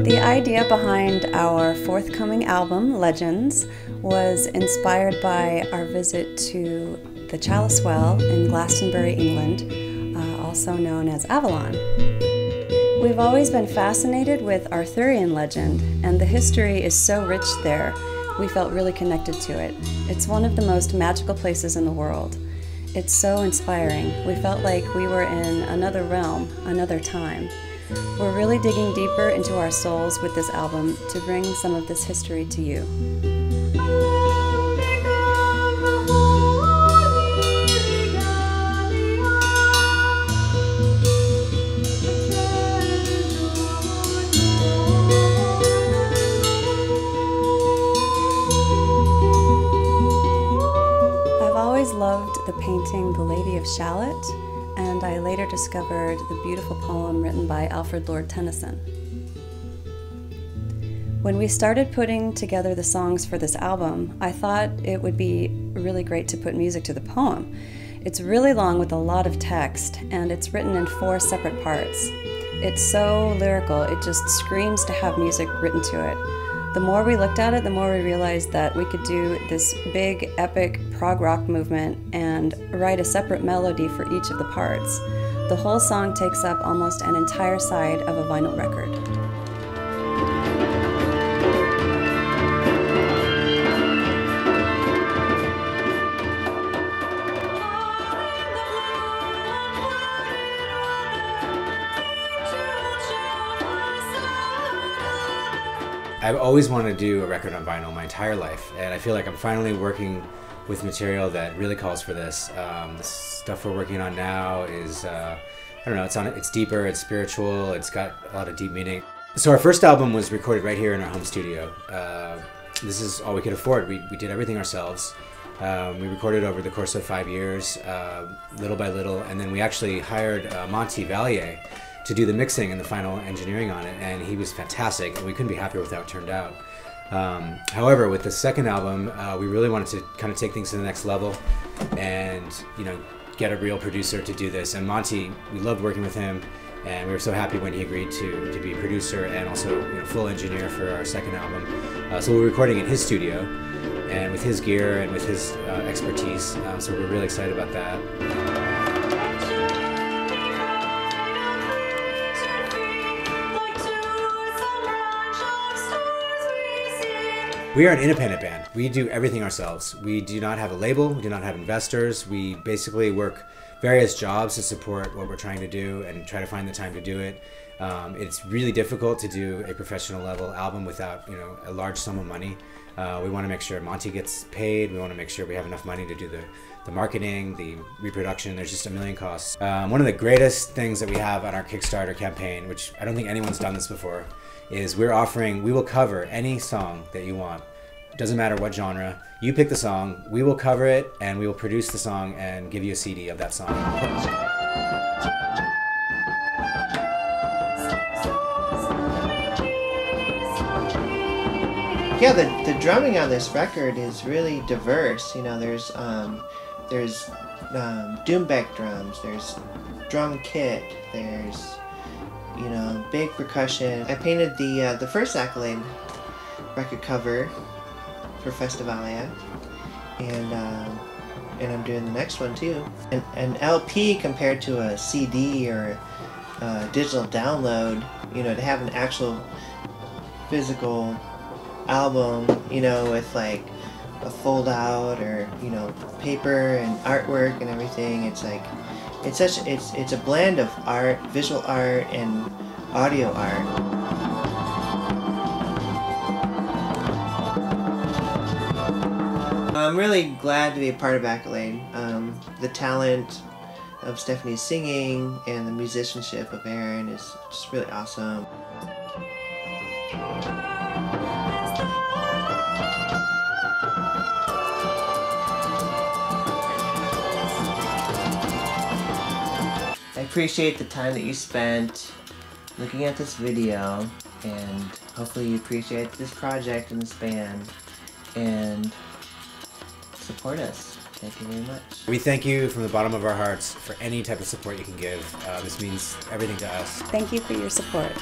The idea behind our forthcoming album, Legends, was inspired by our visit to the Chalice Well in Glastonbury, England, also known as Avalon. We've always been fascinated with Arthurian legend, and the history is so rich there, we felt really connected to it. It's one of the most magical places in the world. It's so inspiring. We felt like we were in another realm, another time. We're really digging deeper into our souls with this album to bring some of this history to you. I've always loved the painting The Lady of Shalott, and I later discovered the beautiful poem written by Alfred Lord Tennyson. When we started putting together the songs for this album, I thought it would be really great to put music to the poem. It's really long with a lot of text, and it's written in 4 separate parts. It's so lyrical, it just screams to have music written to it. The more we looked at it, the more we realized that we could do this big, epic prog rock movement and write a separate melody for each of the parts. The whole song takes up almost an entire side of a vinyl record. I've always wanted to do a record on vinyl my entire life, and I feel like I'm finally working with material that really calls for this. The stuff we're working on now is, I don't know, it's deeper, it's spiritual, it's got a lot of deep meaning. So our first album was recorded right here in our home studio. This is all we could afford. We did everything ourselves. We recorded over the course of 5 years, little by little, and then we actually hired Monty Valier to do the mixing and the final engineering on it, and he was fantastic, and we couldn't be happier with how it turned out. However, with the second album, we really wanted to kind of take things to the next level and, you know, get a real producer to do this. And Monty, we loved working with him, and we were so happy when he agreed to be a producer and also, you know, full engineer for our second album. So we were recording in his studio and with his gear and with his expertise, so we're really excited about that. We are an independent band. We do everything ourselves. We do not have a label, we do not have investors. We basically work various jobs to support what we're trying to do and try to find the time to do it. It's really difficult to do a professional level album without, you know, a large sum of money. We want to make sure Monty gets paid. We want to make sure we have enough money to do the marketing, the reproduction. There's just a million costs. One of the greatest things that we have on our Kickstarter campaign, which I don't think anyone's done this before, is we will cover any song that you want. It doesn't matter what genre. You pick the song, we will cover it, and we will produce the song and give you a CD of that song. Yeah, the drumming on this record is really diverse. You know, there's doombeck drums, there's drum kit, there's, you know, big percussion. I painted the first ACCOLADE record cover for Festivalia, and I'm doing the next one too. An LP compared to a CD or a digital download, you know, to have an actual physical album, you know, with like a fold out or, you know, paper and artwork and everything. It's like it's a blend of art, visual art, and audio art. I'm really glad to be a part of ACCOLADE. The talent of Stephanie's singing and the musicianship of Aaron is just really awesome. I appreciate the time that you spent looking at this video, and hopefully you appreciate this project and this band, and support us. Thank you very much. We thank you from the bottom of our hearts for any type of support you can give. This means everything to us. Thank you for your support.